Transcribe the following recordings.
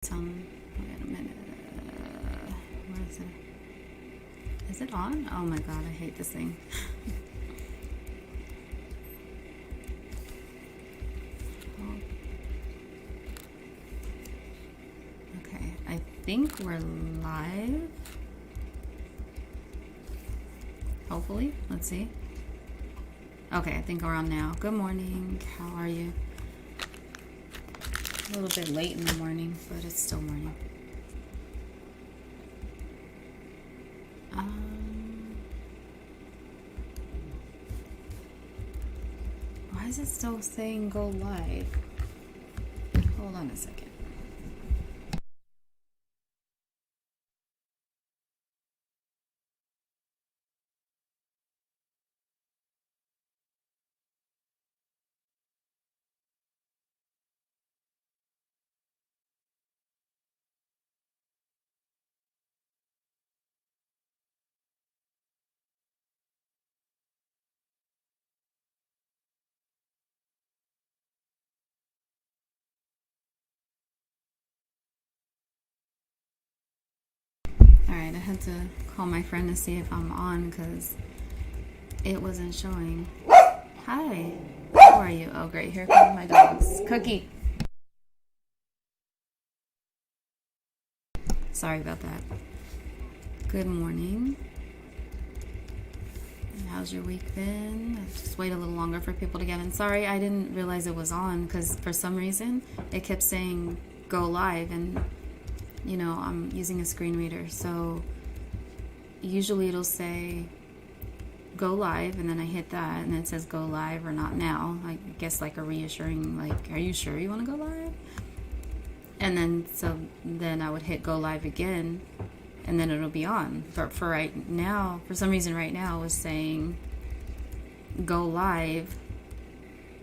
Wait a minute. Where is it? Is it on? Oh my god, I hate this thing. Okay, I think we're live. Hopefully, let's see. Okay, I think we're on now. Good morning. How are you? A little bit late in the morning, but it's still morning. Why is it still saying go live? Hold on a second. Alright, I had to call my friend to see if I'm on because it wasn't showing. Hi, how are you? Oh great, here come my dogs. Cookie! Sorry about that. Good morning. How's your week been? Just wait a little longer for people to get in. Sorry, I didn't realize it was on because for some reason it kept saying go live, and you know, I'm using a screen reader, so usually it'll say go live, and then I hit that and it says go live or not now. I guess like a reassuring, like, are you sure you want to go live? And then then I would hit go live again, and then it'll be on. But for right now, for some reason right now it was saying go live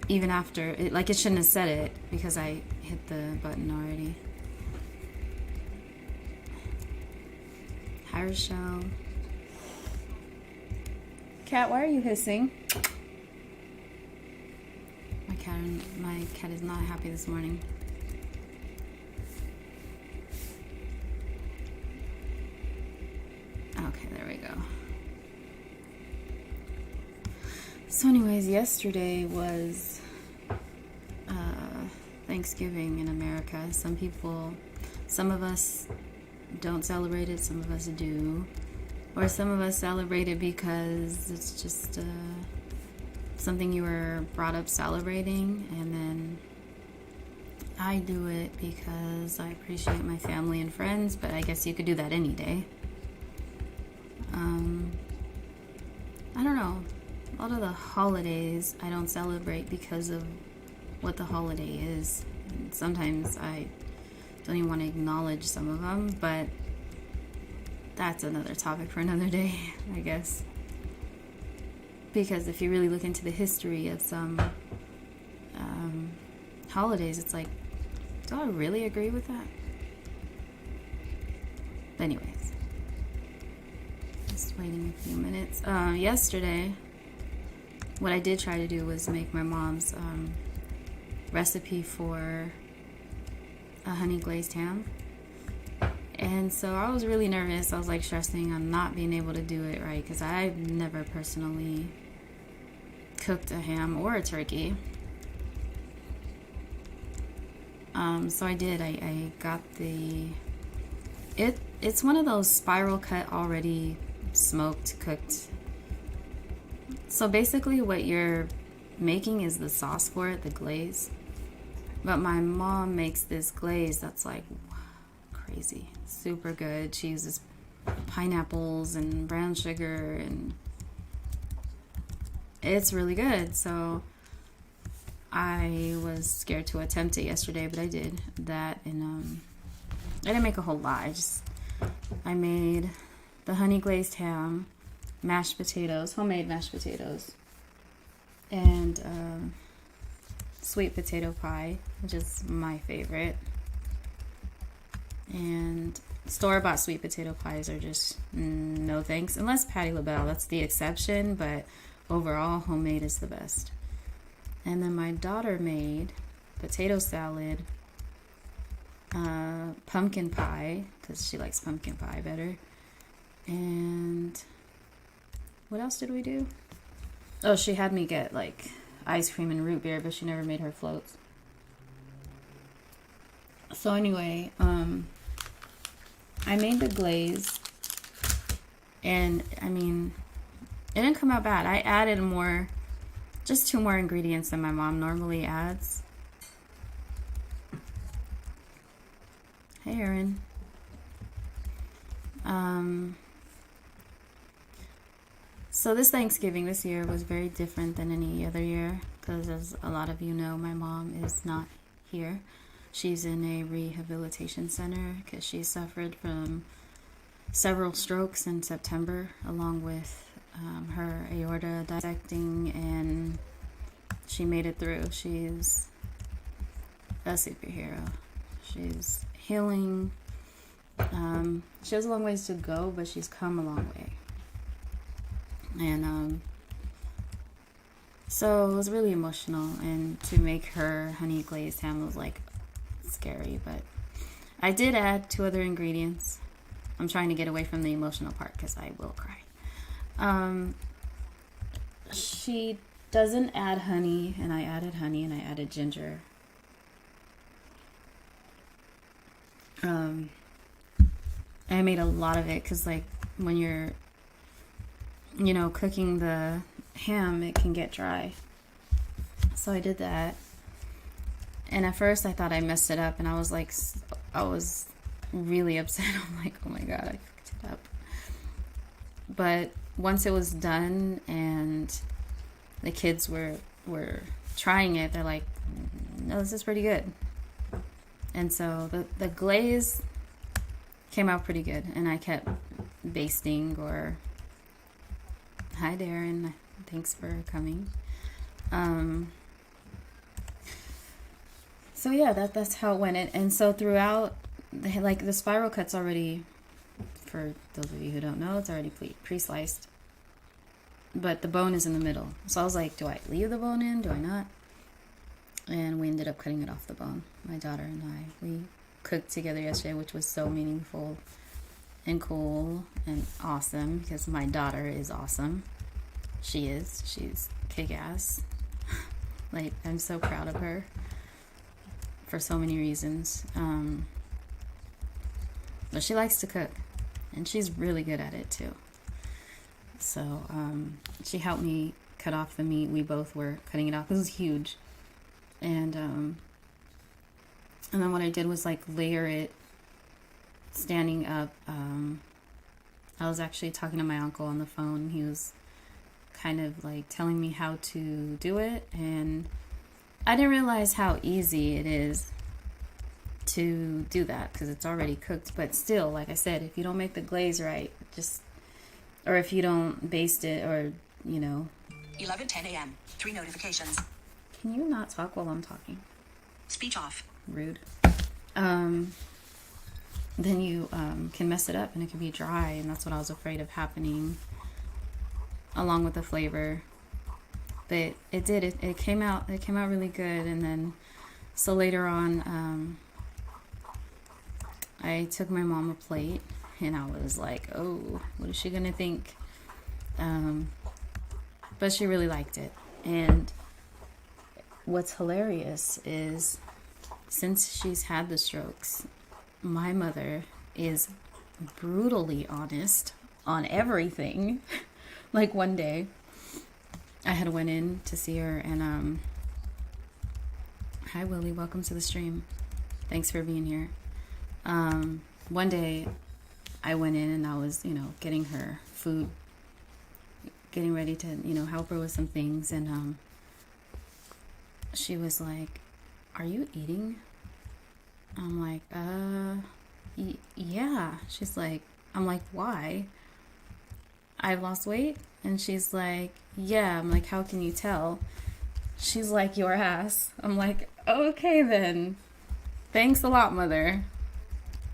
even after it, like it shouldn't have said it because I hit the button already. Hi Rochelle. Cat, why are you hissing? My cat is not happy this morning. Okay, there we go. So anyways, yesterday was Thanksgiving in America. Some of us don't celebrate it, some of us do. Or some of us celebrate it because it's just something you were brought up celebrating. And then I do it because I appreciate my family and friends, but I guess you could do that any day. I don't know. A lot of the holidays I don't celebrate because of what the holiday is. And sometimes I don't even want to acknowledge some of them, but that's another topic for another day, I guess. Because if you really look into the history of some holidays, it's like, do I really agree with that? But anyways, just waiting a few minutes. Yesterday, what I did try to do was make my mom's recipe for a honey glazed ham. And so I was really nervous. I was like stressing on not being able to do it right because I've never personally cooked a ham or a turkey. So I did. I got it's one of those spiral cut already smoked cooked. So basically what you're making is the sauce for it, the glaze. But my mom makes this glaze that's like crazy, super good. She uses pineapples and brown sugar, and it's really good. So I was scared to attempt it yesterday, but I did that. And I didn't make a whole lot. I made the honey glazed ham, mashed potatoes, homemade mashed potatoes, and sweet potato pie, which is my favorite. And store-bought sweet potato pies are just no thanks, unless Patti LaBelle, that's the exception, but overall homemade is the best. And then my daughter made potato salad, pumpkin pie, because she likes pumpkin pie better. And what else did we do? Oh, she had me get like ice cream and root beer, but she never made her floats. So anyway, I made the glaze, and I mean, it didn't come out bad. I added more, just 2 more ingredients than my mom normally adds. Hey, Erin. So this Thanksgiving this year was very different than any other year, because as a lot of you know, my mom is not here. She's in a rehabilitation center because she suffered from several strokes in September, along with her aorta dissecting, and she made it through. She's a superhero. She's healing. She has a long ways to go, but she's come a long way. And so it was really emotional, and to make her honey glazed ham was like scary, but I did add 2 other ingredients. I'm trying to get away from the emotional part because I will cry. She doesn't add honey, and I added honey, and I added ginger. I made a lot of it because, like, when you're, you know, cooking the ham, it can get dry. So I did that. And at first I thought I messed it up, and I was like, I was really upset. I'm like, oh my God, I fucked it up. But once it was done and the kids were trying it, they're like, no, this is pretty good. And so the glaze came out pretty good, and I kept basting. Or hi Darren, thanks for coming. So yeah, that's how it went. And so throughout, like, the spiral cut's already, for those of you who don't know, it's already pre-sliced, but the bone is in the middle. So I was like, do I leave the bone in? Do I not? And we ended up cutting it off the bone. My daughter and I, we cooked together yesterday, which was so meaningful and cool and awesome, because my daughter is awesome. She's kick-ass. Like, I'm so proud of her for so many reasons. But she likes to cook, and she's really good at it too. So she helped me cut off the meat. We both were cutting it off. It was huge. And then what I did was, like, layer it standing up. I was actually talking to my uncle on the phone. He was kind of like telling me how to do it, and I didn't realize how easy it is to do that because it's already cooked. But still, like I said, if you don't make the glaze right, or if you don't baste it, or, you know. 11:10 a.m. 3 notifications. Can you not talk while I'm talking? Speech off. Rude. Then you can mess it up, and it can be dry, and that's what I was afraid of happening, along with the flavor. But it did. It came out really good. And then, so later on, I took my mom a plate, and I was like, oh, what is she gonna think? But she really liked it. And what's hilarious is, since she's had the strokes, my mother is brutally honest on everything. Like, one day I had went in to see her, and hi Willie, welcome to the stream. Thanks for being here. One day I went in, and I was, getting her food, getting ready to, help her with some things, and she was like, "Are you eating?" I'm like, yeah. She's like, I'm like, why? I've lost weight? And she's like, yeah. I'm like, how can you tell? She's like, your ass. I'm like, okay then. Thanks a lot, mother.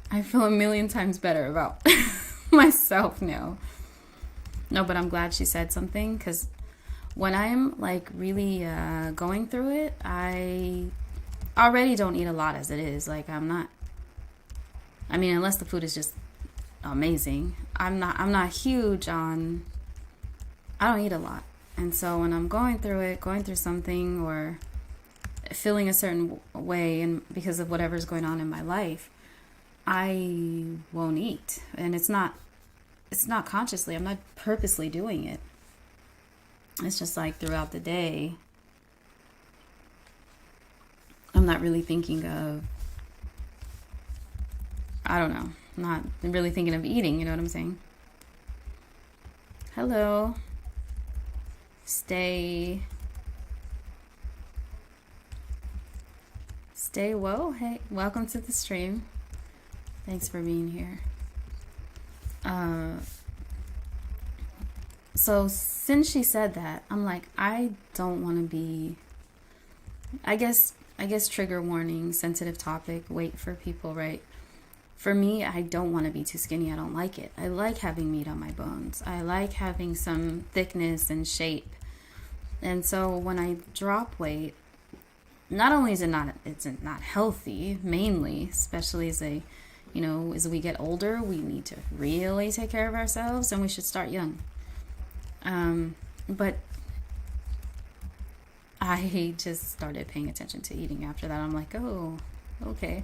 I feel a million times better about myself now. No, but I'm glad she said something, because when I'm, like, really going through it, I already don't eat a lot as it is. Like, I'm not I mean, unless the food is just amazing. I'm not huge on, I don't eat a lot. And so when I'm going through something or feeling a certain way and because of whatever's going on in my life, I won't eat. And it's not consciously. I'm not purposely doing it. It's just like throughout the day, I'm not really thinking of, I don't know, not really thinking of eating, you know what I'm saying? Hello. Stay woe. Hey, welcome to the stream. Thanks for being here. So since she said that, I'm like, I don't want to be, I guess trigger warning, sensitive topic, wait for people, right? For me, I don't want to be too skinny. I don't like it. I like having meat on my bones. I like having some thickness and shape. And so when I drop weight, not only is it's not healthy, mainly, especially as as we get older, we need to really take care of ourselves, and we should start young. But I just started paying attention to eating after that. I'm like, oh, okay.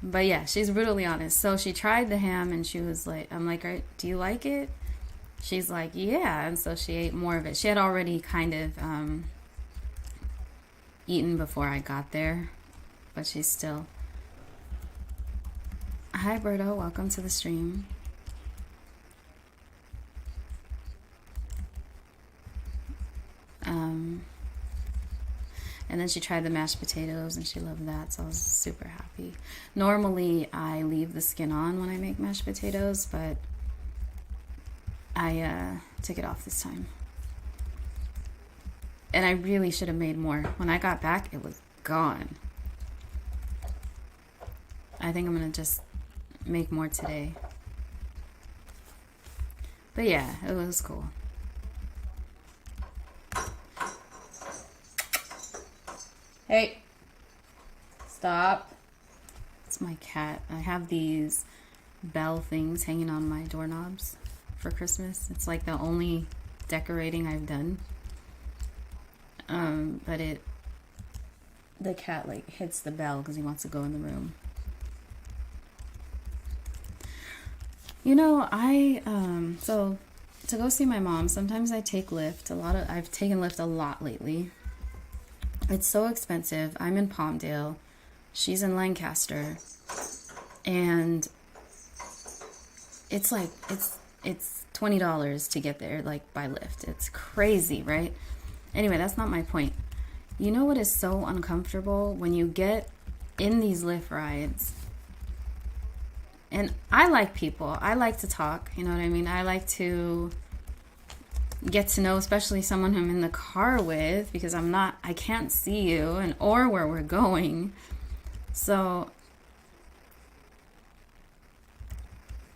But yeah, she's brutally honest. So she tried the ham and she was like, I'm like, do you like it? She's like, yeah. And so she ate more of it. She had already kind of eaten before I got there, but she's still. Hi, Berto. Welcome to the stream. And then she tried the mashed potatoes and she loved that, so I was super happy. Normally, I leave the skin on when I make mashed potatoes, but I took it off this time. And I really should have made more. When I got back, it was gone. I think I'm going to just make more today. But yeah, it was cool. Hey, stop. It's my cat. I have these bell things hanging on my doorknobs for Christmas. It's like the only decorating I've done. But the cat like hits the bell because he wants to go in the room. So to go see my mom, sometimes I take Lyft. I've taken Lyft a lot lately. It's so expensive. I'm in Palmdale. She's in Lancaster. And it's like, it's $20 to get there, like, by Lyft. It's crazy, right? Anyway, that's not my point. You know what is so uncomfortable? When you get in these Lyft rides, and I like people. I like to talk, you know what I mean? I like to get to know, especially someone who I'm in the car with, because I can't see you or where we're going. So,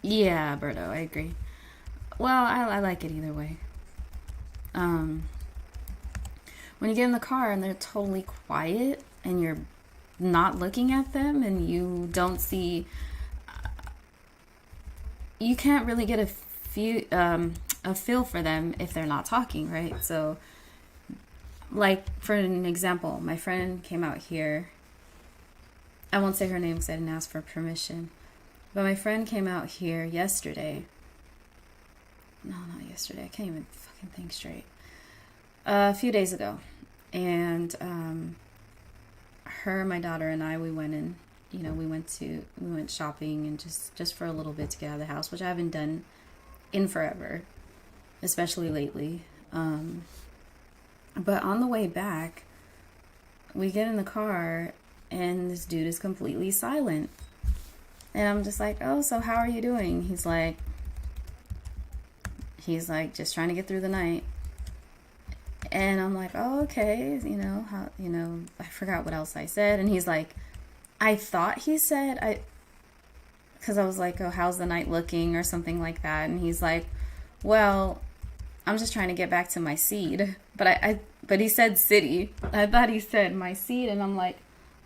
yeah, Berto, I agree. Well, I like it either way. When you get in the car and they're totally quiet and you're not looking at them and you don't see, you can't really get a feel for them if they're not talking, right? So, like, for an example, my friend came out here. I won't say her name because I didn't ask for permission. But my friend came out here yesterday. No, not yesterday. I can't even fucking think straight. A few days ago. And her, my daughter, and I, we went in. We went shopping and just for a little bit to get out of the house, which I haven't done in forever, especially lately. But on the way back, we get in the car and this dude is completely silent. And I'm just like, oh, so how are you doing? He's like, just trying to get through the night. And I'm like, oh, okay, I forgot what else I said. And he's like, I thought he said, because I was like, oh, how's the night looking or something like that. And he's like, well, I'm just trying to get back to my seed. But he said city. I thought he said my seed. And I'm like,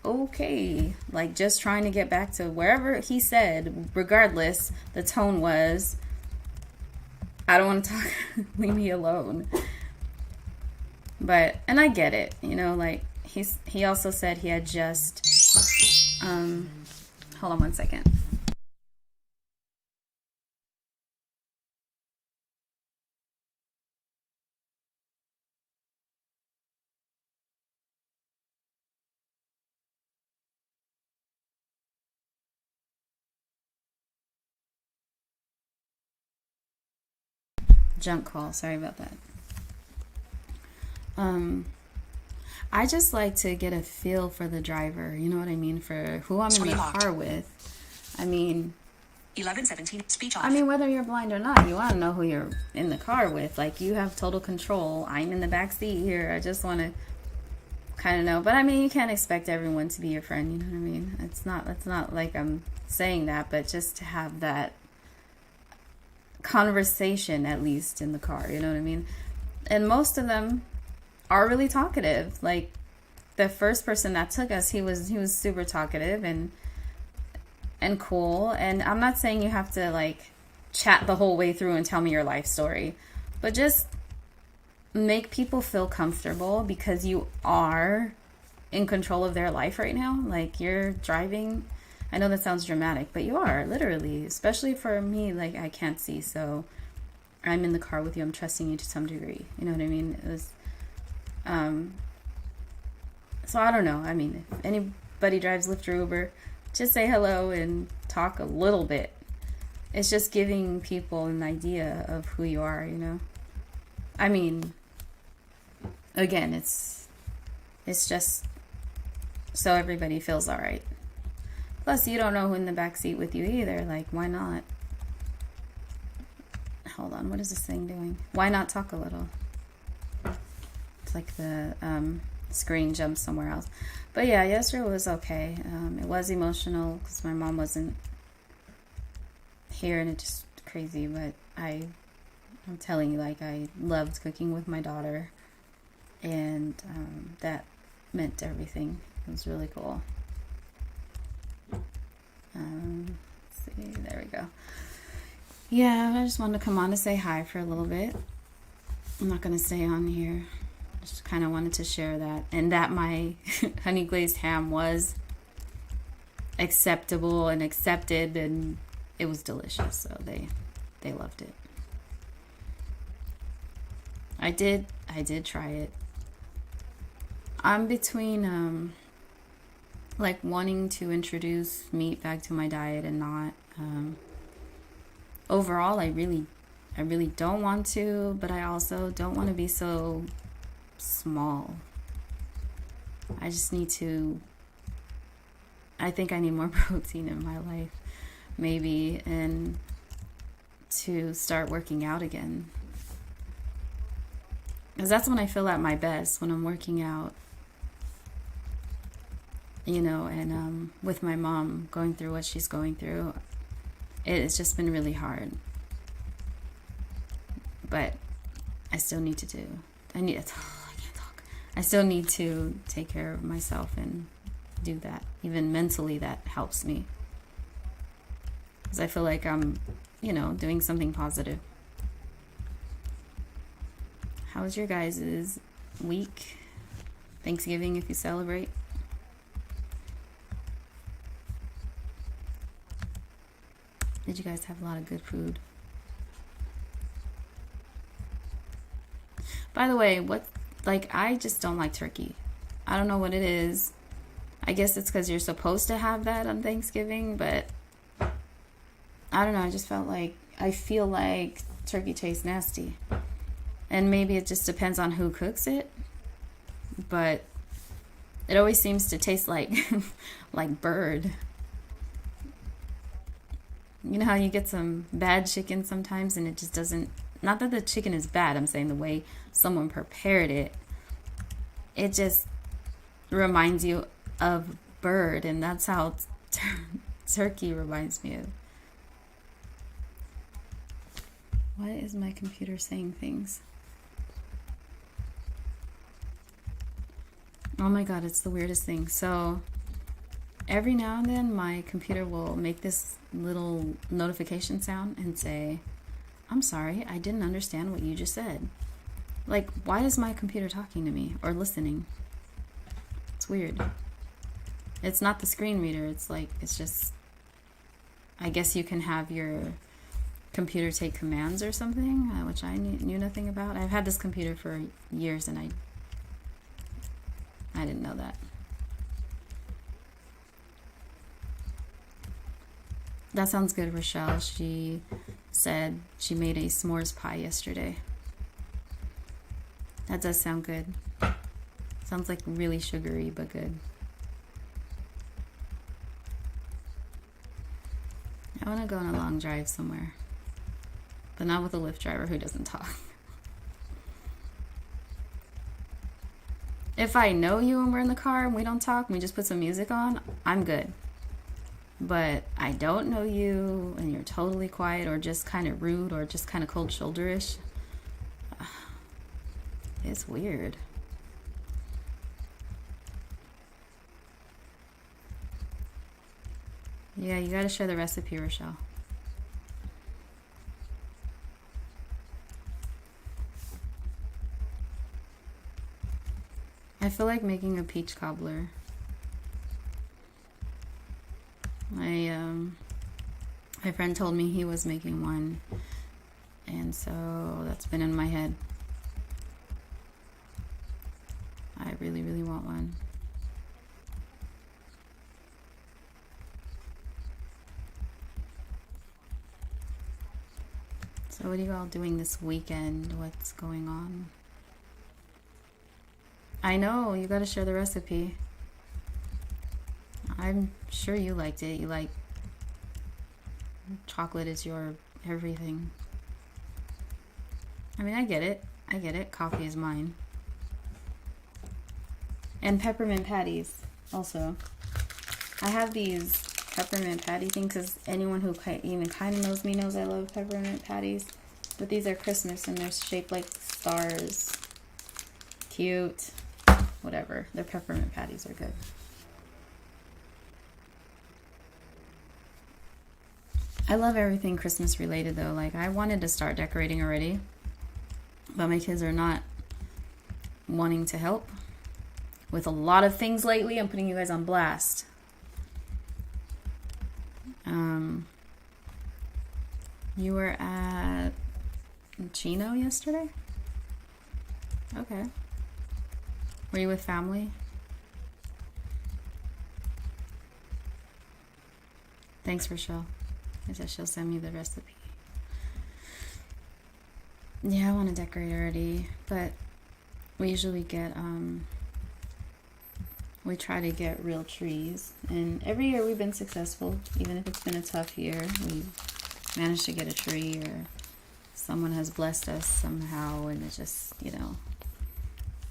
okay. Like, just trying to get back to wherever he said, regardless, the tone was, I don't want to talk, leave me alone. But, and I get it, you know, like, he also said he had just, hold on one second. Junk call, sorry about that. I just like to get a feel for the driver, you know what I mean, for who I'm in the car with. I mean, 11:17. Speech off. I mean, whether you're blind or not, you want to know who you're in the car with. Like, you have total control. I'm in the back seat here. I just want to kind of know. But I mean, you can't expect everyone to be your friend, you know what I mean? It's not like I'm saying that, but just to have that conversation, at least in the car, you know what I mean? And most of them are really talkative. Like, the first person that took us, he was super talkative and cool. And I'm not saying you have to like chat the whole way through and tell me your life story, but just make people feel comfortable, because you are in control of their life right now. Like, you're driving. I know that sounds dramatic, but you are, literally. Especially for me, like, I can't see, so I'm in the car with you. I'm trusting you to some degree. You know what I mean? It was, so I don't know. I mean, if anybody drives Lyft or Uber, just say hello and talk a little bit. It's just giving people an idea of who you are, you know? I mean, again, it's just so everybody feels all right. Plus, you don't know who in the back seat with you either. Like, why not? Hold on, what is this thing doing? Why not talk a little? It's like the screen jumps somewhere else. But yeah, yesterday was okay. It was emotional because my mom wasn't here, and it's just crazy. But I'm telling you, like, I loved cooking with my daughter, and that meant everything. It was really cool. Let's see, there we go. Yeah, I just wanted to come on to say hi for a little bit. I'm not going to stay on here. Just kind of wanted to share that. And that my honey glazed ham was acceptable and accepted, and it was delicious. So they loved it. I did try it. I'm between like wanting to introduce meat back to my diet and not. Overall, I really don't want to, but I also don't want to be so small. I just need to, I think I need more protein in my life, maybe, and to start working out again. Because that's when I feel at my best, when I'm working out, you know, and with my mom going through what she's going through. It's just been really hard. But I still need to do. I can't talk. I still need to take care of myself and do that. Even mentally, that helps me. Because I feel like I'm, you know, doing something positive. How was your guys' week? Thanksgiving, if you celebrate. Did you guys have a lot of good food? By the way, I just don't like turkey. I don't know what it is. I guess it's because you're supposed to have that on Thanksgiving, but I don't know. I feel like turkey tastes nasty. And maybe it just depends on who cooks it. But it always seems to taste like like bird. You know how you get some bad chicken sometimes and it just doesn't, not that the chicken is bad, I'm saying the way someone prepared it, it just reminds you of bird, and that's how turkey reminds me of. Why is my computer saying things? Oh my god, it's the weirdest thing. So every now and then my computer will make this little notification sound and say, I'm sorry, I didn't understand what you just said. Like, why is my computer talking to me or listening? It's weird. It's not the screen reader. It's like, it's just, I guess you can have your computer take commands or something, which I knew nothing about. I've had this computer for years and I didn't know that. That sounds good, Rochelle. She said she made a s'mores pie yesterday. That does sound good. Sounds like really sugary, but good. I want to go on a long drive somewhere, but not with a Lyft driver who doesn't talk. If I know you and we're in the car and we don't talk and we just put some music on, I'm good. But I don't know you and you're totally quiet or just kind of rude or just kind of cold shoulderish. It's weird. Yeah, you gotta share the recipe, Rochelle. I feel like making a peach cobbler. My friend told me he was making one, and so that's been in my head. I really, really want one. So what are you all doing this weekend? What's going on? I know, you gotta share the recipe. I'm sure you liked it. You like chocolate is your everything. I mean, I get it. I get it. Coffee is mine. And peppermint patties also. I have these peppermint patty things because anyone who even kind of knows me knows I love peppermint patties. But these are Christmas and they're shaped like stars. Cute. Whatever. Their peppermint patties are good. I love everything Christmas related though. Like, I wanted to start decorating already, but my kids are not wanting to help with a lot of things lately. I'm putting you guys on blast. You were at Chino yesterday? Okay. Were you with family? Thanks, Rochelle. I guess she'll send me the recipe. Yeah, I want to decorate already, but we usually get, we try to get real trees, and every year we've been successful. Even if it's been a tough year, we managed to get a tree, or someone has blessed us somehow, and it's just, you know,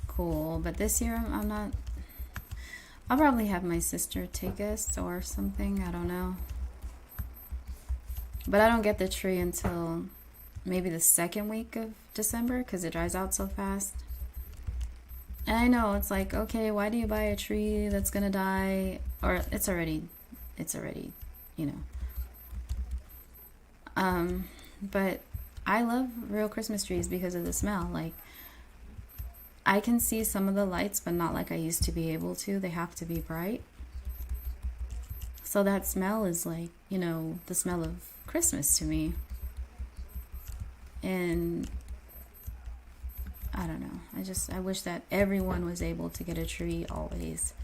cool. But this year I'm not. I'll probably have my sister take us or something. I don't know. But I don't get the tree until maybe the second week of December because it dries out so fast. And I know it's like, okay, why do you buy a tree that's gonna die? Or it's already, you know. But I love real Christmas trees because of the smell. Like, I can see some of the lights, but not like I used to be able to. They have to be bright. So that smell is like, you know, the smell of Christmas to me. And I don't know. I wish that everyone was able to get a tree always.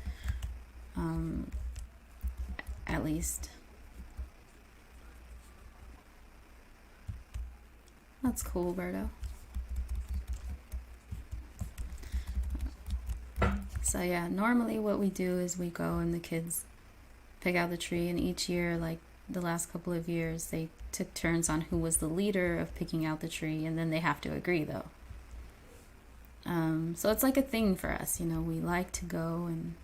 At least. That's cool, Berto. So yeah, normally what we do is we go and the kids pick out the tree, and each year, like the last couple of years, they took turns on who was the leader of picking out the tree, and then they have to agree though. So it's like a thing for us, you know, we like to go and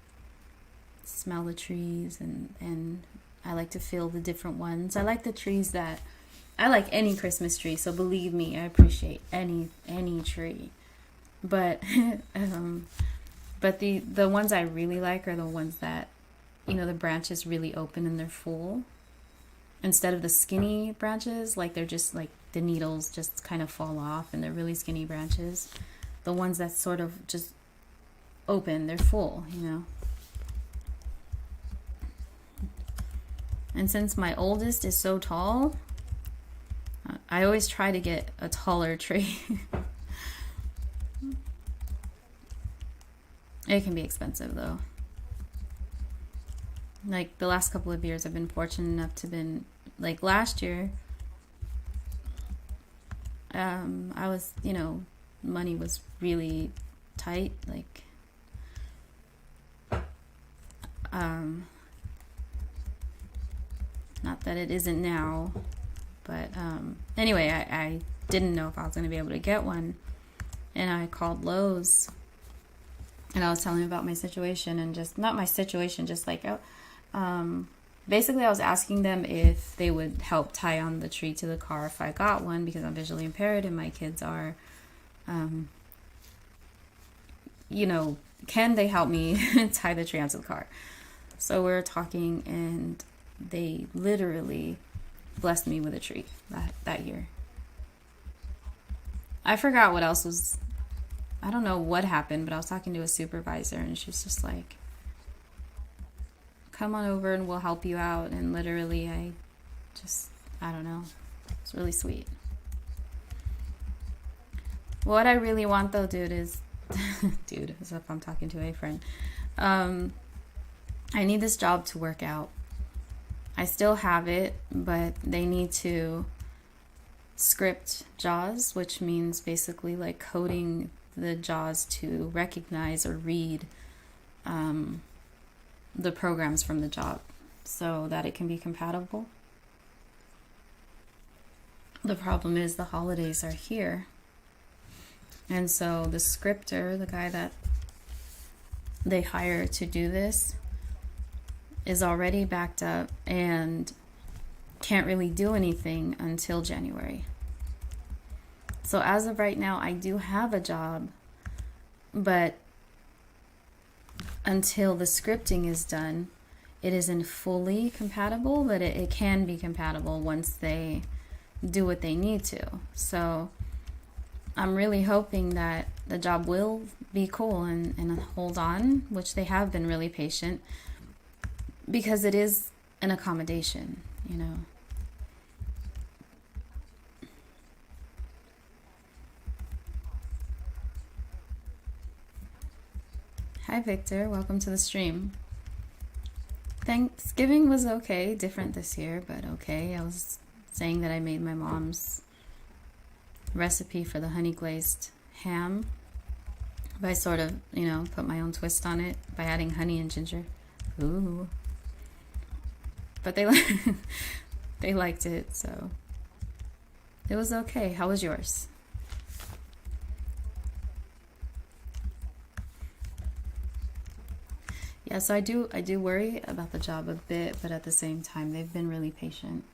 smell the trees, and I like to feel the different ones. I like the trees that, I like any Christmas tree, so believe me, I appreciate any tree. But but the ones I really like are the ones that you know, the branches really open and they're full. Instead of the skinny branches, like they're just like the needles just kind of fall off and they're really skinny branches. The ones that sort of just open, they're full, you know. And since my oldest is so tall, I always try to get a taller tree. It can be expensive though. Like the last couple of years I've been fortunate enough to been, like last year, I was, you know, money was really tight, like not that it isn't now, but anyway, I didn't know if I was going to be able to get one, and I called Lowe's and I was telling them about my situation, and just not my situation, just like basically I was asking them if they would help tie on the tree to the car if I got one, because I'm visually impaired and my kids are you know, can they help me tie the tree onto the car? So we were talking and they literally blessed me with a tree that year. I forgot what else was, I don't know what happened, but I was talking to a supervisor and she's just like, come on over and we'll help you out. And literally I don't know, it's really sweet. What I really want though, dude, is dude, as if I'm talking to a friend, I need this job to work out. I still have it, but they need to script JAWS, which means basically like coding the JAWS to recognize or read the programs from the job so that it can be compatible. The problem is the holidays are here. And so the scripter, the guy that they hire to do this, is already backed up and can't really do anything until January. So as of right now, I do have a job, but until the scripting is done, it isn't fully compatible, but it can be compatible once they do what they need to. So I'm really hoping that the job will be cool and hold on, which they have been really patient, because it is an accommodation, you know. Hi Victor, welcome to the stream. Thanksgiving was okay, different this year, but okay. I was saying that I made my mom's recipe for the honey glazed ham, but I sort of, you know, put my own twist on it by adding honey and ginger. Ooh. But they they liked it, so it was okay. How was yours? Yeah, so I do worry about the job a bit, but at the same time, they've been really patient.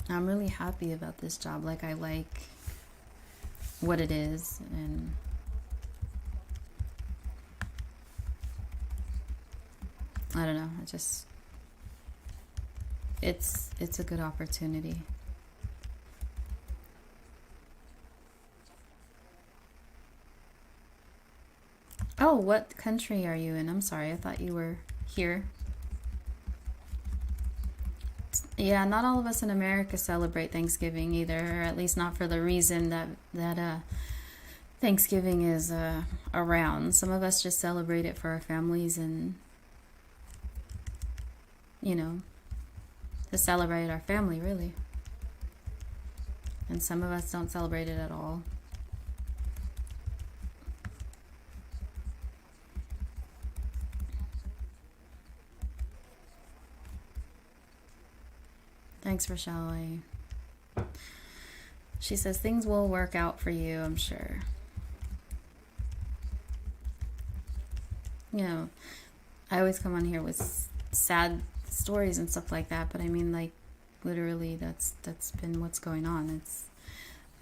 I'm really happy about this job. Like, I like what it is, and I don't know, I just, it's a good opportunity. Oh, what country are you in? I'm sorry, I thought you were here. Yeah, not all of us in America celebrate Thanksgiving either, or at least not for the reason that Thanksgiving is around. Some of us just celebrate it for our families and, you know, to celebrate our family, really. And some of us don't celebrate it at all. Thanks, Rochelle. She says things will work out for you, I'm sure. You know, I always come on here with sad stories and stuff like that, but I mean, like, literally that's been what's going on. It's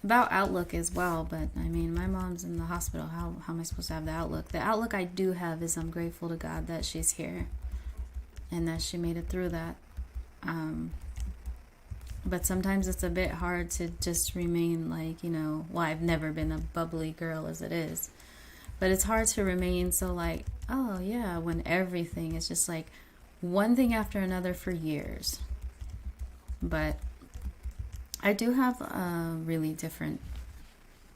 about outlook as well, but I mean, my mom's in the hospital. How am I supposed to have the outlook? The outlook I do have is I'm grateful to God that she's here and that she made it through that. But sometimes it's a bit hard to just remain like, well, I've never been a bubbly girl as it is. But it's hard to remain so like, oh yeah, when everything is just like one thing after another for years. But I do have a really different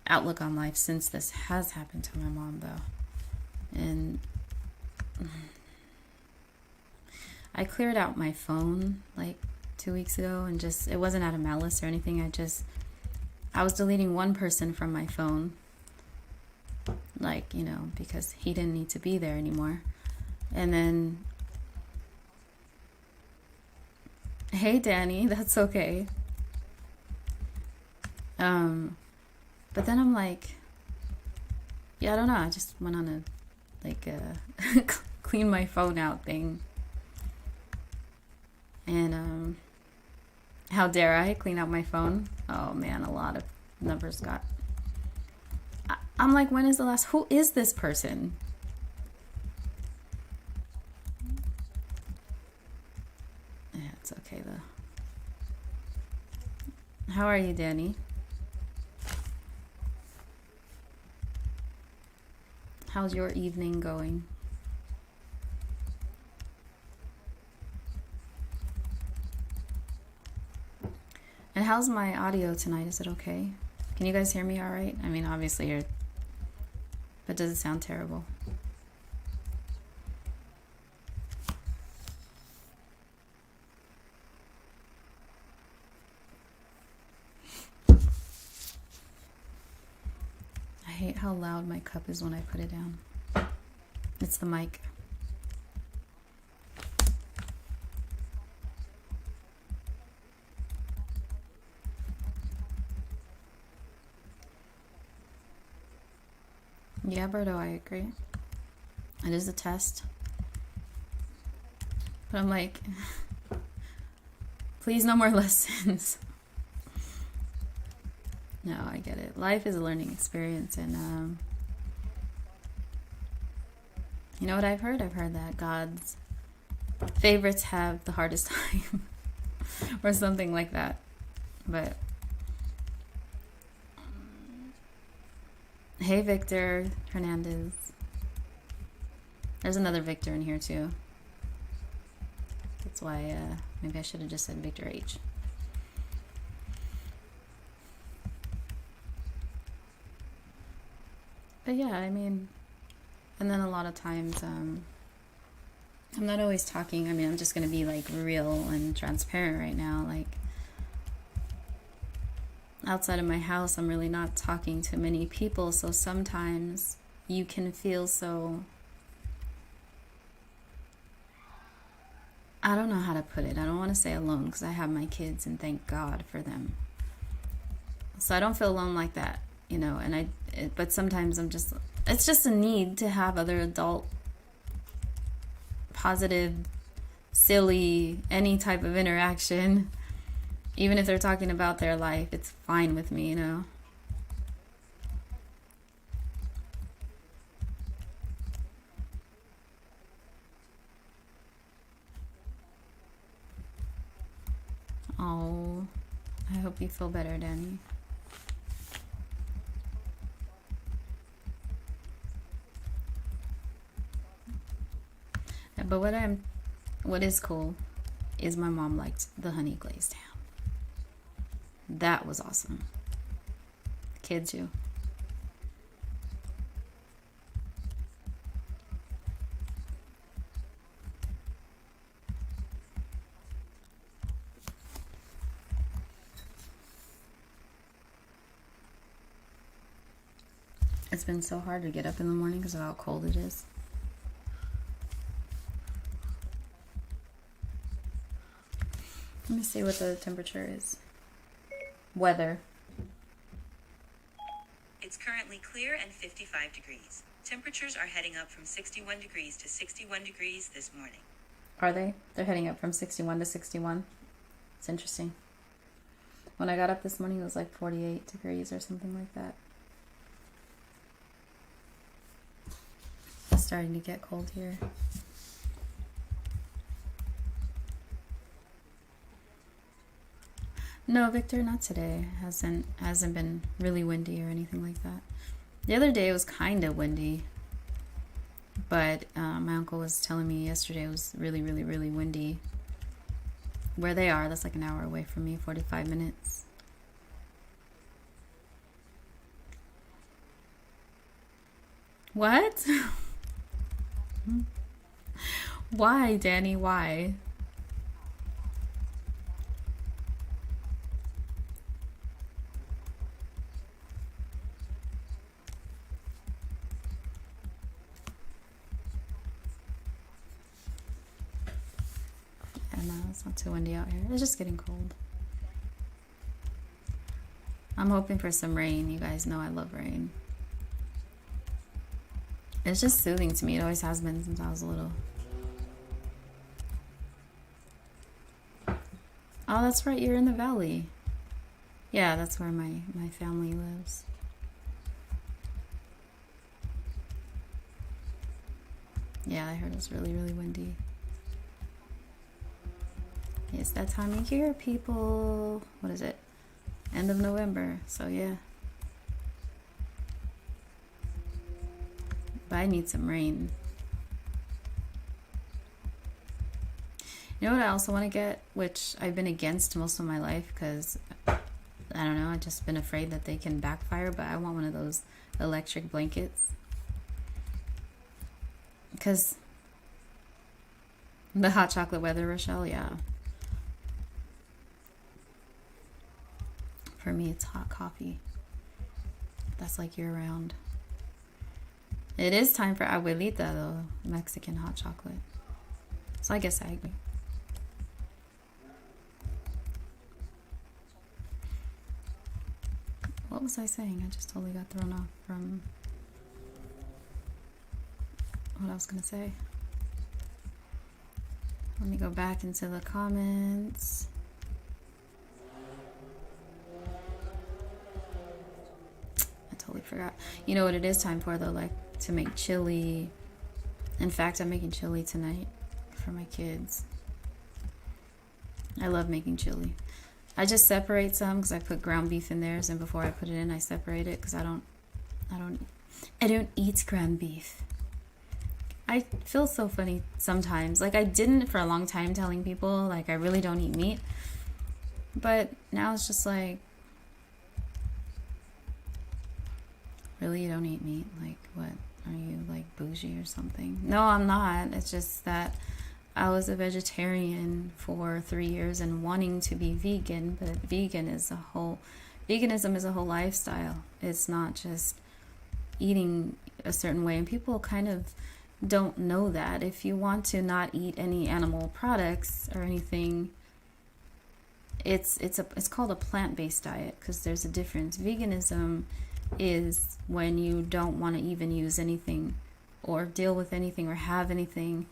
outlook on life since this has happened to my mom, though. And I cleared out my phone like 2 weeks ago, and it wasn't out of malice or anything. I was deleting one person from my phone, like, because he didn't need to be there anymore. And then, hey, Danny, that's okay. But then I'm like, yeah, I don't know. I just went on a clean my phone out thing. And, how dare I clean out my phone? Oh man, a lot of numbers got. I'm like, when is the last? Who is this person? Yeah, it's okay though. How are you, Danny? How's your evening going? And how's my audio tonight? Is it okay? Can you guys hear me all right? I mean, obviously but does it sound terrible? I hate how loud my cup is when I put it down. It's the mic. Yeah, Berto, I agree. It is a test. But I'm like, please no more lessons. No, I get it. Life is a learning experience, and you know what I've heard? I've heard that God's favorites have the hardest time, or something like that. But hey, Victor Hernandez. There's another Victor in here too. That's why maybe I should have just said Victor H. But yeah, I mean, and then a lot of times I'm not always talking. I mean, I'm just going to be like real and transparent right now. Like, outside of my house, I'm really not talking to many people. So sometimes you can feel so, I don't know how to put it. I don't want to say alone because I have my kids and thank God for them. So I don't feel alone like that, and but sometimes it's just a need to have other adult, positive, silly, any type of interaction. Even if they're talking about their life, it's fine with me, Oh, I hope you feel better, Danny. But what is cool is my mom liked the honey glazed ham. That was awesome. Kids, you. It's been so hard to get up in the morning because of how cold it is. Let me see what the temperature is. Weather. It's currently clear and 55 degrees. Temperatures are heading up from 61 degrees to 61 degrees this morning. Are they? They're heading up from 61 to 61? It's interesting. When I got up this morning, it was like 48 degrees or something like that. It's starting to get cold here. No, Victor, not today. Hasn't been really windy or anything like that. The other day it was kind of windy, but my uncle was telling me yesterday it was really, really, really windy. Where they are, that's like an hour away from me, 45 minutes. What? Why, Danny? Why? No, it's not too windy out here. It's just getting cold. I'm hoping for some rain. You guys know I love rain. It's just soothing to me. It always has been since I was little. Oh, that's right. You're in the valley. Yeah, that's where my family lives. Yeah, I heard it was really, really windy. It's that time of year, people. What is it? End of November. So, yeah. But I need some rain. You know what I also want to get, which I've been against most of my life because, I don't know, I've just been afraid that they can backfire, but I want one of those electric blankets. Because the hot chocolate weather, Rochelle, yeah. For me, it's hot coffee. That's like year round. It is time for abuelita, though, Mexican hot chocolate. So I guess I agree. What was I saying? I just totally got thrown off from what I was going to say. Let me go back into the comments. I totally forgot. You know what it is time for, though? Like, to make chili. In fact, I'm making chili tonight for my kids. I love making chili. I just separate some because I put ground beef in theirs, and before I put it in, I separate it because I don't eat ground beef. I feel so funny sometimes. Like, I didn't for a long time telling people, like, I really don't eat meat. But now it's just like, really, you don't eat meat? Like, what? Are you, like, bougie or something? No, I'm not. It's just that I was a vegetarian for 3 years and wanting to be vegan, but veganism is a whole lifestyle. It's not just eating a certain way, and people kind of don't know that. If you want to not eat any animal products or anything, it's called a plant-based diet because there's a difference. Veganism is when you don't want to even use anything or deal with anything or have anything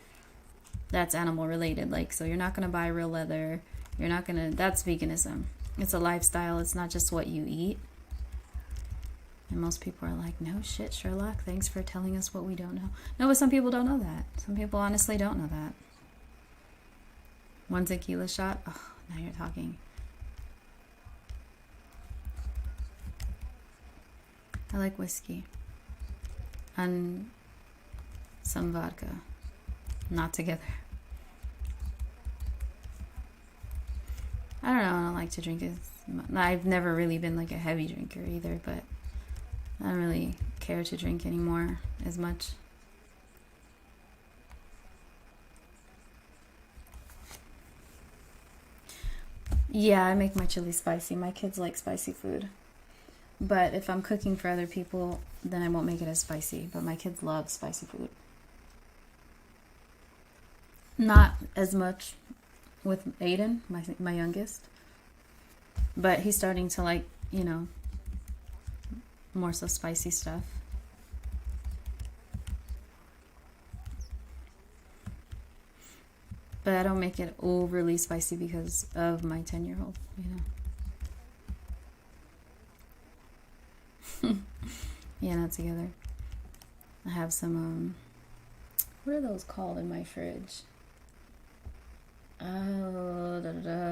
that's animal related. Like, so you're not going to buy real leather. That's veganism. It's a lifestyle. It's not just what you eat. And most people are like, no shit, Sherlock, thanks for telling us what we don't know. No, but some people don't know that. Some people honestly don't know that. One tequila shot. Oh, now you're talking. I like whiskey. And some vodka. Not together. I don't know. I don't like to drink it. I've never really been like a heavy drinker either, but I don't really care to drink anymore as much. Yeah, I make my chili spicy. My kids like spicy food. But if I'm cooking for other people, then I won't make it as spicy. But my kids love spicy food. Not as much with Aiden, my youngest. But he's starting to like, more so spicy stuff. But I don't make it overly spicy because of my 10-year-old, you know. Yeah, not together. I have some, what are those called in my fridge? Oh,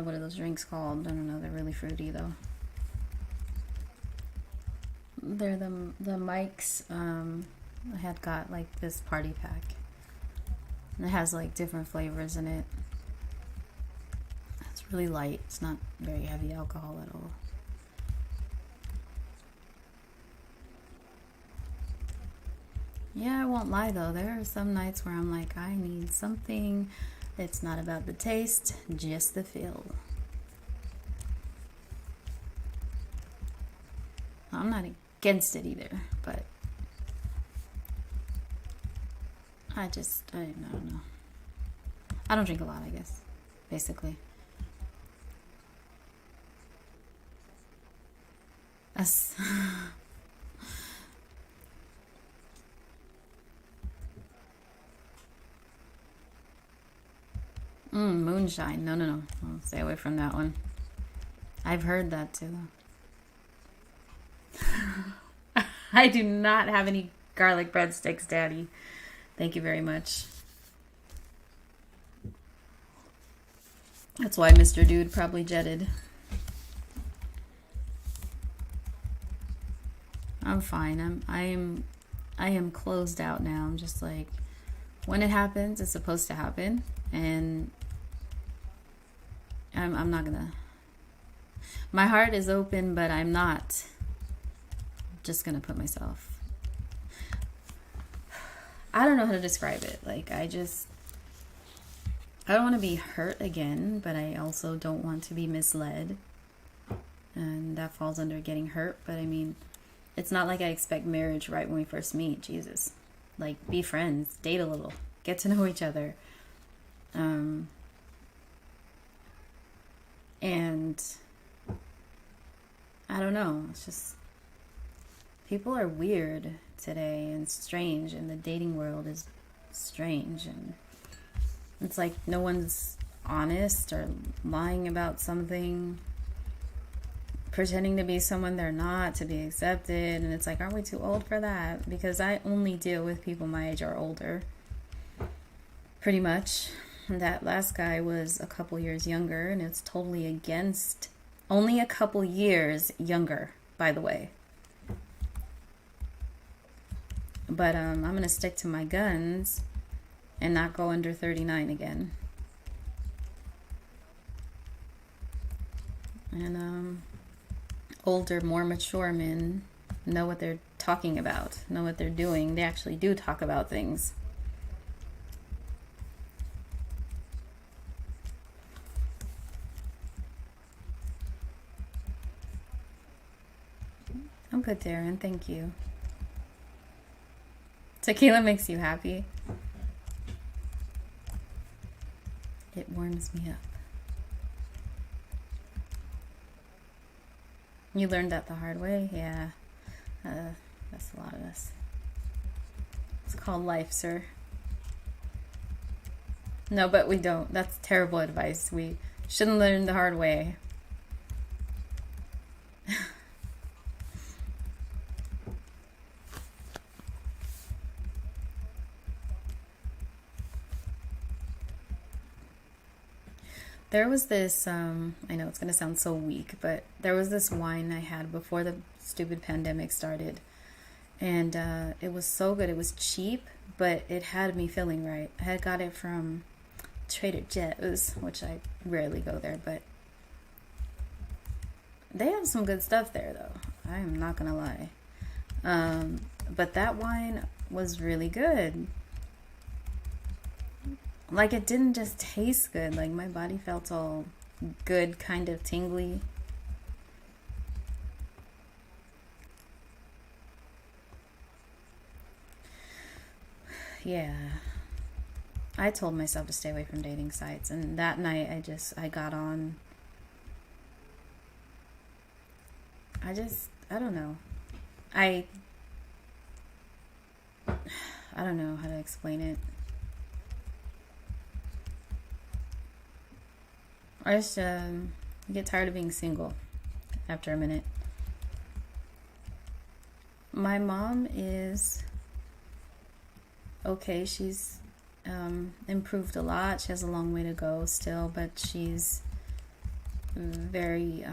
what are those drinks called? I don't know. They're really fruity though. They're the Mike's. I had got like this party pack. And it has like different flavors in it. It's really light. It's not very heavy alcohol at all. Yeah, I won't lie though. There are some nights where I'm like, I need something that's not about the taste, just the feel. I'm not against it either, but I don't know. I don't drink a lot, I guess, basically. Us. Moonshine. No. I'll stay away from that one. I've heard that too. I do not have any garlic breadsticks, Daddy. Thank you very much. That's why Mr. Dude probably jetted. I'm fine. I am closed out now. I'm just like, when it happens, it's supposed to happen, and I'm not gonna. My heart is open, but I'm not just gonna put myself. I don't know how to describe it. Like, I don't want to be hurt again, but I also don't want to be misled, and that falls under getting hurt. But I mean, it's not like I expect marriage right when we first meet. Jesus, like, be friends, date a little, get to know each other. And I don't know, it's just, people are weird today and strange, and the dating world is strange, and it's like no one's honest or lying about something, pretending to be someone they're not to be accepted. And it's like, aren't we too old for that? Because I only deal with people my age or older, pretty much. That last guy was a couple years younger, and it's totally against. Only a couple years younger, by the way. But I'm gonna stick to my guns and not go under 39 again. And older, more mature men know what they're talking about, know what they're doing. They actually do talk about things. I'm good, Darren. Thank you. Tequila makes you happy. It warms me up. You learned that the hard way? Yeah. That's a lot of us. It's called life, sir. No, but we don't. That's terrible advice. We shouldn't learn the hard way. There was this, I know it's going to sound so weak, but there was this wine I had before the stupid pandemic started. And it was so good. It was cheap, but it had me feeling right. I had got it from Trader Joe's, which I rarely go there, but they have some good stuff there, though. I am not going to lie. But that wine was really good. Like, it didn't just taste good. Like, my body felt all good, kind of tingly. Yeah. I told myself to stay away from dating sites. And that night, I got on. I don't know. I don't know how to explain it. I just get tired of being single after a minute. My mom is okay. She's improved a lot. She has a long way to go still, but she's very,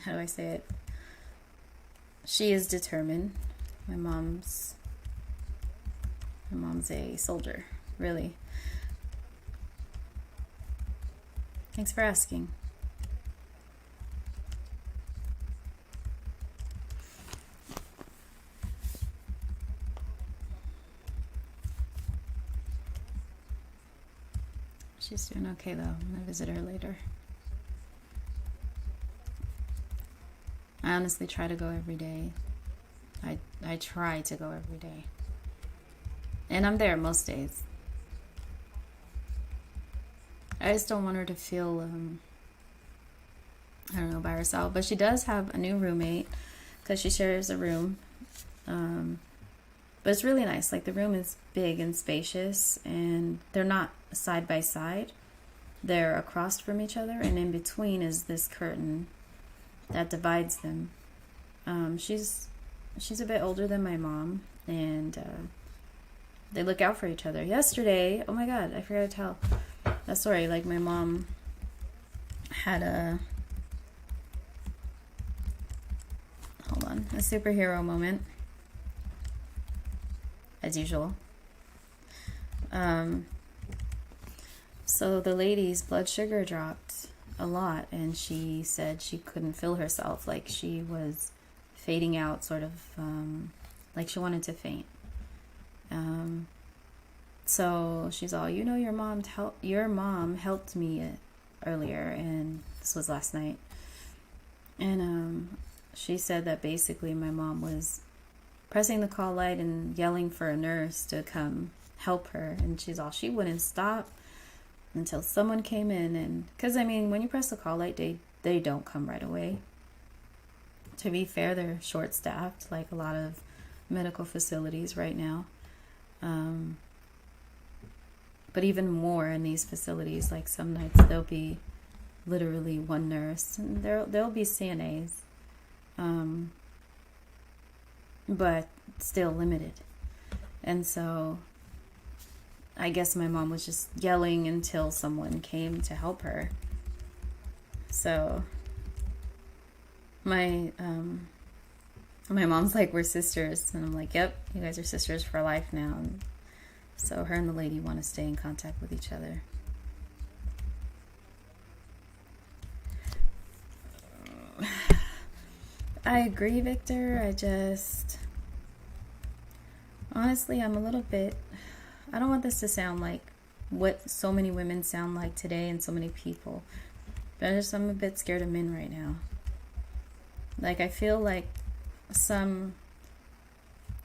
how do I say it? She is determined. My mom's a soldier, really. Thanks for asking. She's doing okay though. I'm gonna visit her later. I honestly try to go every day. I try to go every day. And I'm there most days. I just don't want her to feel, I don't know, by herself. But she does have a new roommate because she shares a room. But it's really nice. Like, the room is big and spacious, and they're not side by side. They're across from each other, and in between is this curtain that divides them. She's a bit older than my mom, and they look out for each other. Yesterday, oh my god, I forgot to tell that story. Like, my mom had a superhero moment, as usual. So the lady's blood sugar dropped a lot, and she said she couldn't feel herself. Like, she was fading out, sort of, like she wanted to faint. So she's all, you know, your mom helped me earlier, and this was last night. And she said that basically my mom was pressing the call light and yelling for a nurse to come help her, and she's all, she wouldn't stop until someone came in. And because, I mean, when you press the call light, they don't come right away. To be fair, they're short-staffed, like a lot of medical facilities right now. But even more in these facilities, like some nights there'll be literally one nurse, and there'll be CNAs, but still limited. And so I guess my mom was just yelling until someone came to help her. So my mom's like, we're sisters, and I'm like, yep, you guys are sisters for life now. And so her and the lady want to stay in contact with each other. I agree, Victor. Honestly, I'm a little bit, I don't want this to sound like what so many women sound like today, and so many people, but I'm a bit scared of men right now. Like, I feel like some,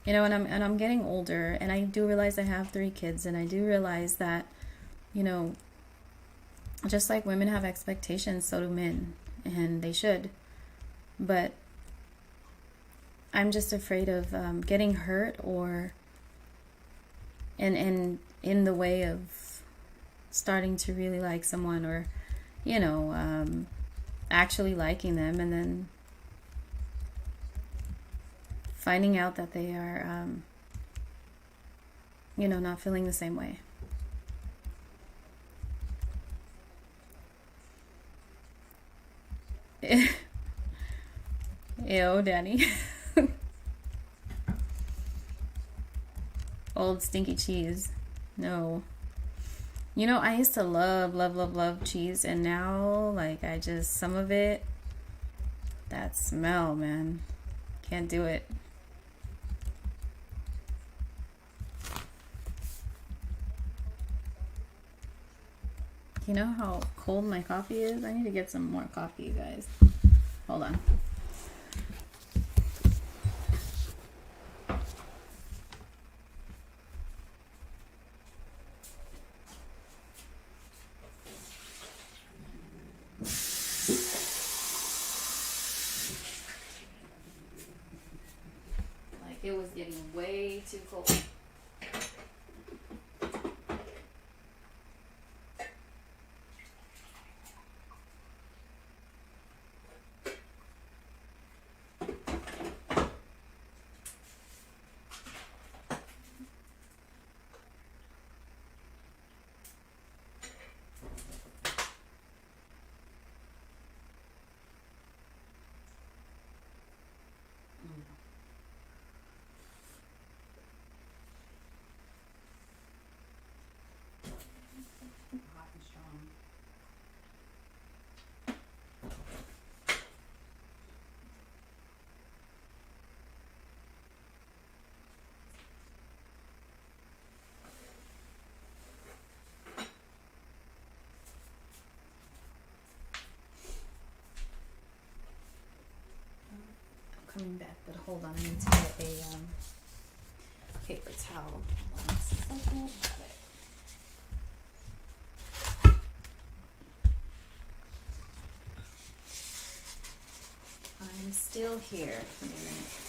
you know, and I'm getting older, and I do realize I have 3 kids, and I do realize that, you know, just like women have expectations, so do men, and they should. But I'm just afraid of getting hurt, or and in the way of starting to really like someone, or, you know, actually liking them, and then finding out that they are, you know, not feeling the same way. Ew, Danny. Old stinky cheese. No. You know, I used to love cheese, and now, like, some of it, that smell, man. Can't do it. You know how cold my coffee is? I need to get some more coffee, you guys. Hold on. Like, it was getting way too cold. hold on, I need to get a paper towel. Hold on a second. Got it. I'm still here. Give me a minute.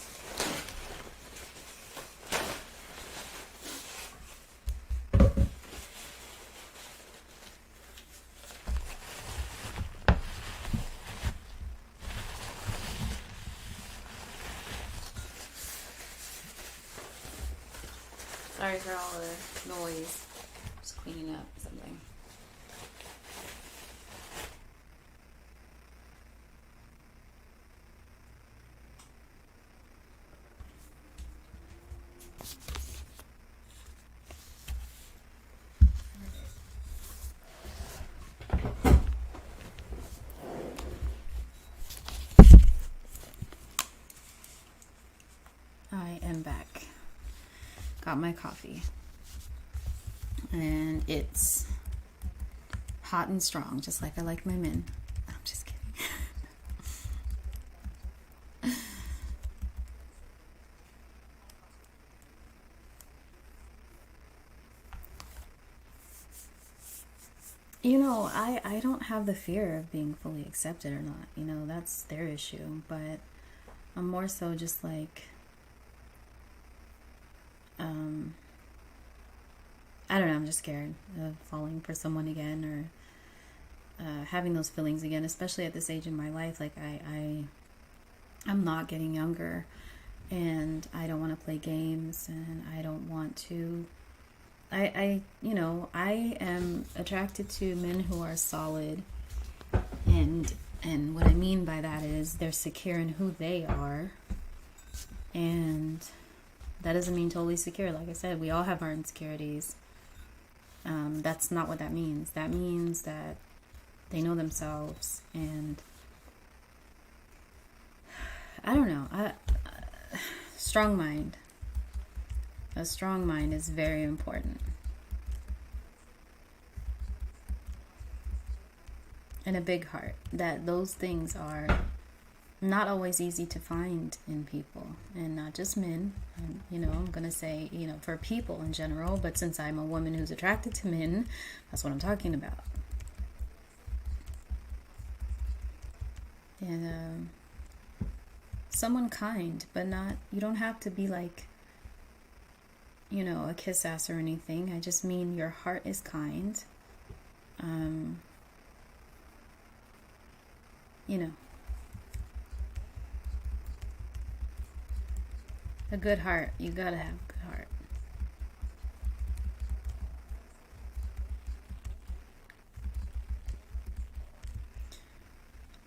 Sorry for all the noise. Just cleaning up something. I am back. Got my coffee. And it's hot and strong, just like I like my men. I'm just kidding. You know, I don't have the fear of being fully accepted or not. You know, that's their issue. But I'm more so just like, I don't know, I'm just scared of falling for someone again or having those feelings again, especially at this age in my life. Like I'm not getting younger, and I don't want to play games, and I don't want to, you know, I am attracted to men who are solid, and what I mean by that is they're secure in who they are, and that doesn't mean totally secure. Like I said, we all have our insecurities. That's not what that means. That means that they know themselves, and I don't know. Strong mind. A strong mind is very important. And a big heart. Those things are not always easy to find in people, and not just men. You know, I'm gonna say, you know, for people in general, but since I'm a woman who's attracted to men, that's what I'm talking about. And someone kind, but not, you don't have to be like, you know, a kiss ass or anything. I just mean your heart is kind. You know, a good heart. You gotta have a good heart.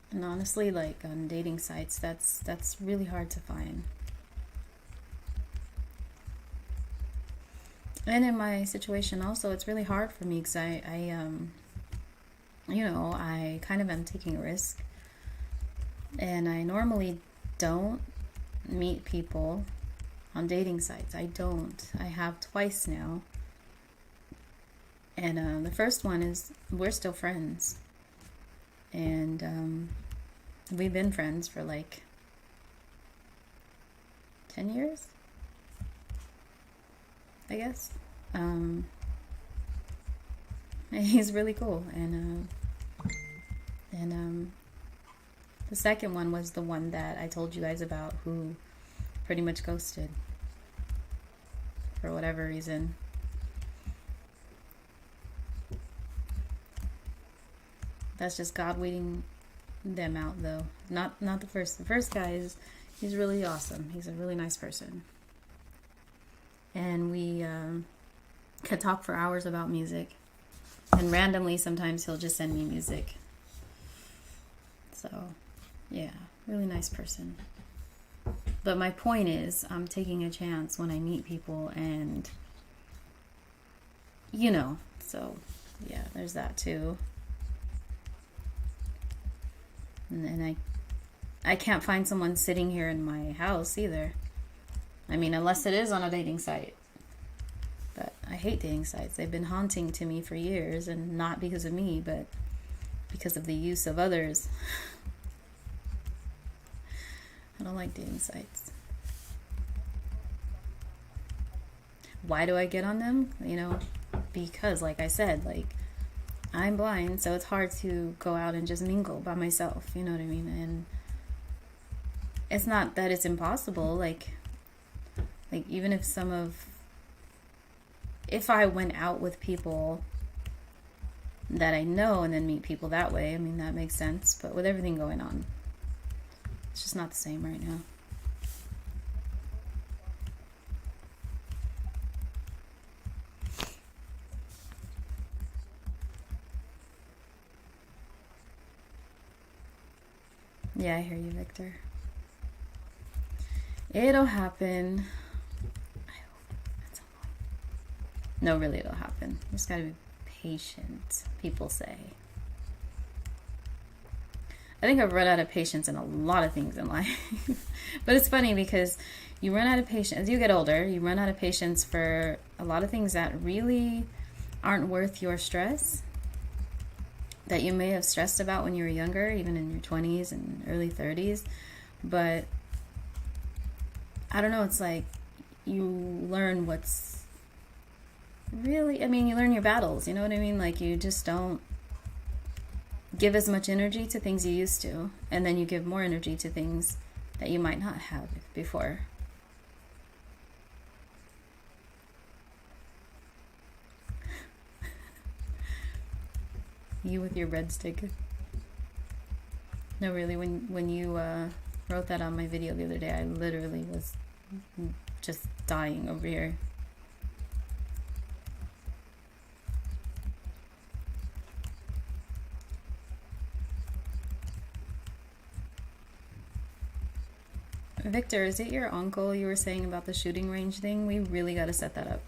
And honestly, like on dating sites, that's really hard to find. And in my situation also, it's really hard for me because I you know, I kind of am taking a risk. And I normally don't meet people on dating sites. I don't. I have twice now. And the first one is, we're still friends. And we've been friends for like 10 years, I guess. And he's really cool. And the second one was the one that I told you guys about, who pretty much ghosted for whatever reason. That's just God weeding them out, though. Not the first. The first guy he's really awesome. He's a really nice person. And we could talk for hours about music. And randomly, sometimes he'll just send me music. So, yeah, really nice person. But my point is, I'm taking a chance when I meet people, and, you know, so, yeah, there's that too. And I can't find someone sitting here in my house either. I mean, unless it is on a dating site. But I hate dating sites. They've been haunting to me for years, and not because of me, but because of the use of others. I don't like dating sites. Why do I get on them? Because like I said, like I'm blind, so it's hard to go out and just mingle by myself, you know what I mean? And it's not that it's impossible, like even if I went out with people that I know and then meet people that way, I mean, that makes sense. But with everything going on, it's just not the same right now. Yeah, I hear you, Victor. It'll happen. I hope. That's annoying. No, really, it'll happen. You just gotta be patient, people say. I think I've run out of patience in a lot of things in life. But it's funny because you run out of patience. As you get older, you run out of patience for a lot of things that really aren't worth your stress, that you may have stressed about when you were younger, even in your 20s and early 30s. But I don't know, it's like you learn what's really, I mean, you learn your battles, you know what I mean? Like you just don't give as much energy to things you used to, and then you give more energy to things that you might not have before. You with your breadstick. No, really, when you wrote that on my video the other day, I literally was just dying over here. Victor, is it your uncle you were saying about the shooting range thing? We really got to set that up.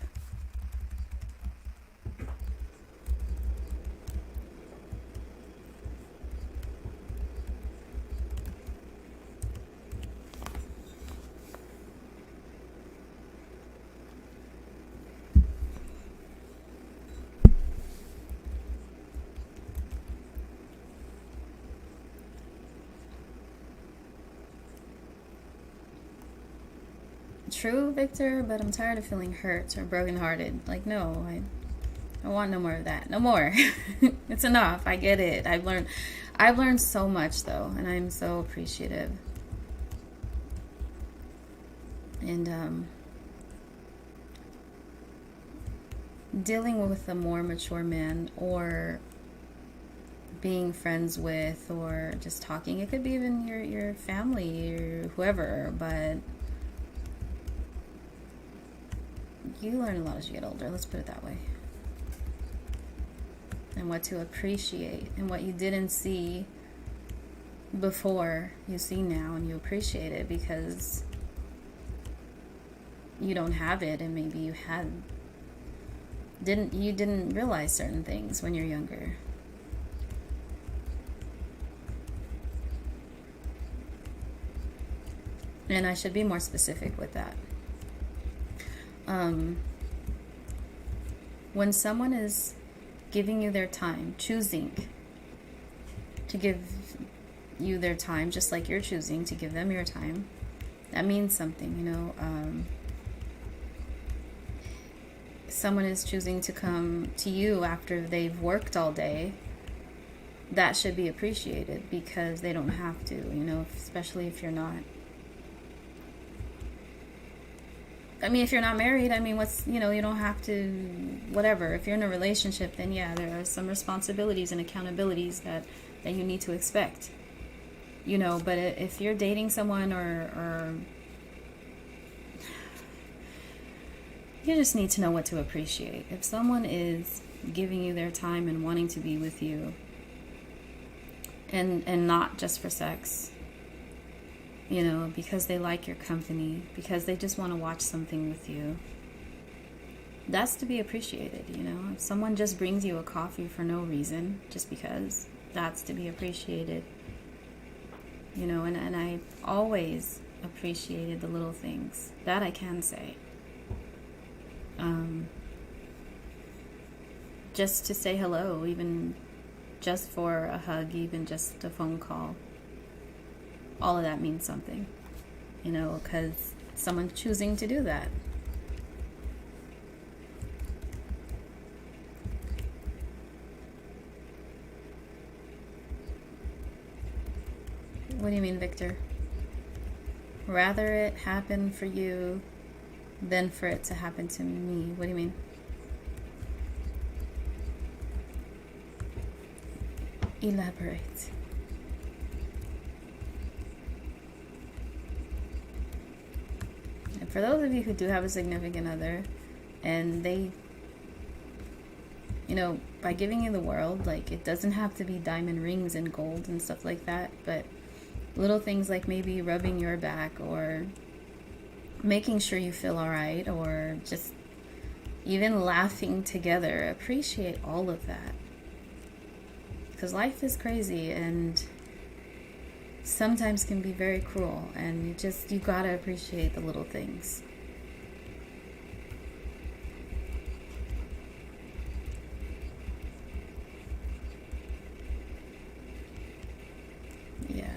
True, Victor, but I'm tired of feeling hurt or brokenhearted. Like, no, I want no more of that. No more. It's enough. I get it. I've learned so much though, and I'm so appreciative. And dealing with a more mature man, or being friends with, or just talking, it could be even your family or whoever, but you learn a lot as you get older, let's put it that way. And what to appreciate, and what you didn't see before, you see now, and you appreciate it because you don't have it, and maybe you didn't realize certain things when you're younger. And I should be more specific with that. When someone is giving you their time, choosing to give you their time, just like you're choosing to give them your time, that means something, you know. Someone is choosing to come to you after they've worked all day, that should be appreciated because they don't have to, you know, especially if you're not. I mean, if you're not married, I mean, you don't have to, whatever. If you're in a relationship, then yeah, there are some responsibilities and accountabilities that you need to expect. You know, but if you're dating someone or you just need to know what to appreciate. If someone is giving you their time and wanting to be with you, and not just for sex, you know, because they like your company, because they just want to watch something with you, that's to be appreciated, you know. If someone just brings you a coffee for no reason, just because, that's to be appreciated, you know. And I always appreciated the little things, that I can say. Just to say hello, even just for a hug, even just a phone call, all of that means something, you know, because someone's choosing to do that. What do you mean, Victor? Rather it happen for you than for it to happen to me. What do you mean? Elaborate. And for those of you who do have a significant other and they, you know, by giving you the world, like, it doesn't have to be diamond rings and gold and stuff like that, but little things like maybe rubbing your back or making sure you feel all right, or just even laughing together. Appreciate all of that, because life is crazy and sometimes can be very cruel, and you gotta appreciate the little things. Yeah.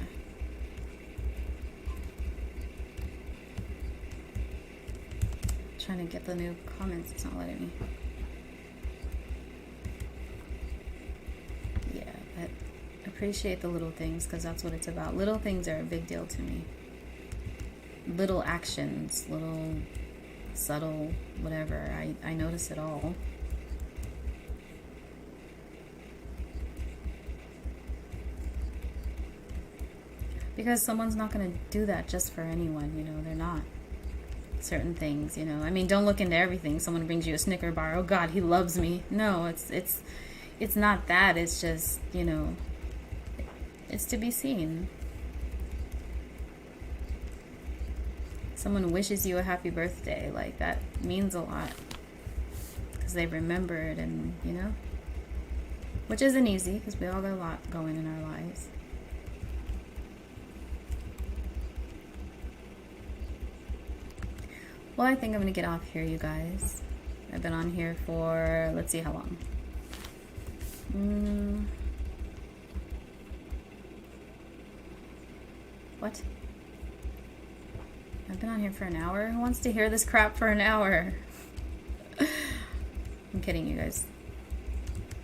Trying to get the new comments, it's not letting me. Yeah, but appreciate the little things, because that's what it's about. Little things are a big deal to me. Little actions, little subtle whatever, I notice it all. Because someone's not going to do that just for anyone, you know, they're not. Certain things, you know, I mean, don't look into everything. Someone brings you a Snicker bar, oh God, he loves me. No, it's not that. It's just, you know, it's to be seen. Someone wishes you a happy birthday, like, that means a lot, because they remembered, and, you know, which isn't easy, because we all got a lot going in our lives. Well, I think I'm going to get off here, you guys. I've been on here for, let's see how long. What? I've been on here for an hour? Who wants to hear this crap for an hour? I'm kidding, you guys.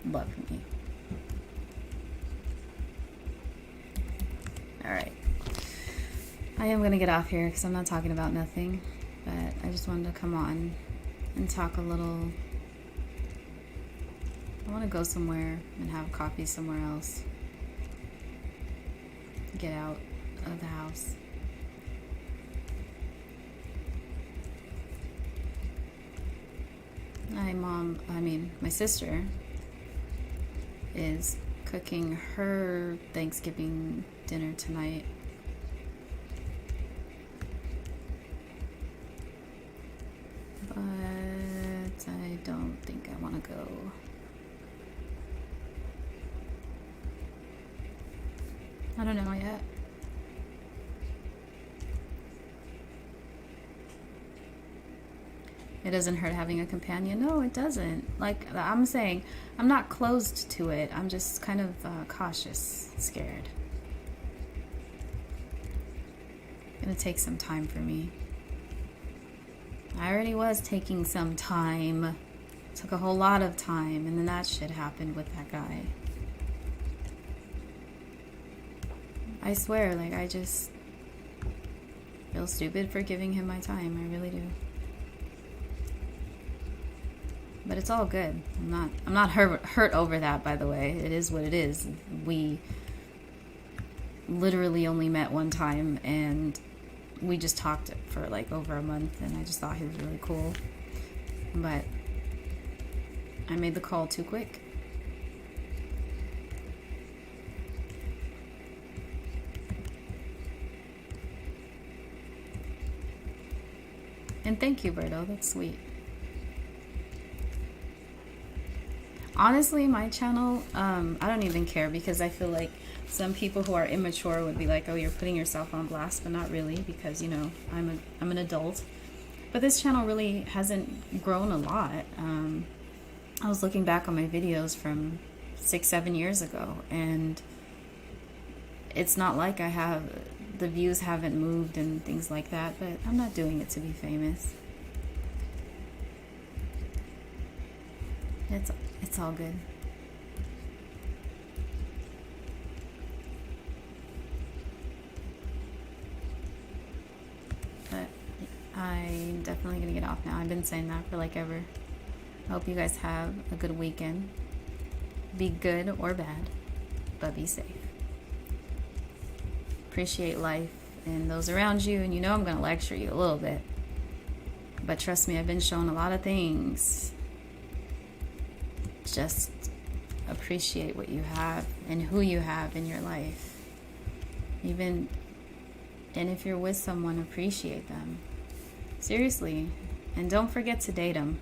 Love me. Alright. I am going to get off here because I'm not talking about nothing. But I just wanted to come on and talk a little. I want to go somewhere and have coffee somewhere else. Get out of the house. My sister is cooking her Thanksgiving dinner tonight. But I don't think I want to go. I don't know yet. It doesn't hurt having a companion. No, it doesn't. Like I'm saying, I'm not closed to it. I'm just kind of cautious, scared. It's gonna take some time for me. I already was taking some time. It took a whole lot of time, and then that shit happened with that guy. I swear, like, I just feel stupid for giving him my time. I really do. But it's all good. I'm not hurt over that, by the way. It is what it is. We literally only met one time, and we just talked for like over a month, and I just thought he was really cool. But I made the call too quick. And thank you, Berto. That's sweet. Honestly, my channel, I don't even care, because I feel like some people who are immature would be like, oh, you're putting yourself on blast, but not really, because, you know, I'm an adult. But this channel really hasn't grown a lot. I was looking back on my videos from 6-7 years ago, and it's not like the views haven't moved and things like that, but I'm not doing it to be famous. It's all good. off now. I've been saying that for like ever. I hope you guys have a good weekend. Be good or bad, but be safe. Appreciate life and those around you. And you know I'm going to lecture you a little bit. But trust me, I've been shown a lot of things. Just appreciate what you have and who you have in your life. And if you're with someone, appreciate them. Seriously. And don't forget to date them.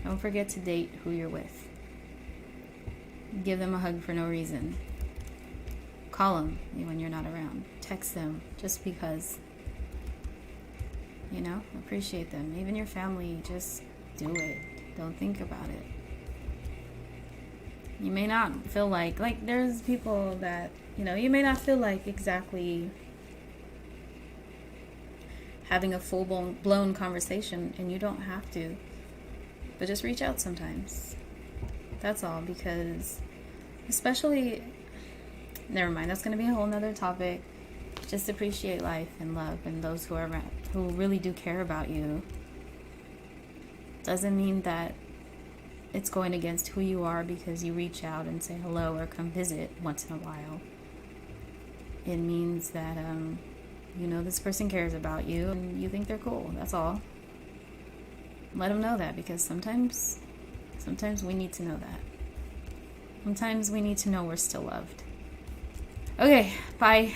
Don't forget to date who you're with. Give them a hug for no reason. Call them when you're not around. Text them just because. You know, appreciate them. Even your family, just do it. Don't think about it. You may not feel like there's people that, you know, you may not feel like exactly having a full-blown conversation, and you don't have to. But just reach out sometimes. That's all, because especially, never mind, that's going to be a whole nother topic. Just appreciate life and love and those who are around, who really do care about you. Doesn't mean that it's going against who you are because you reach out and say hello or come visit once in a while. It means that, you know, this person cares about you and you think they're cool. That's all. Let them know that, because sometimes we need to know that. Sometimes we need to know we're still loved. Okay, bye.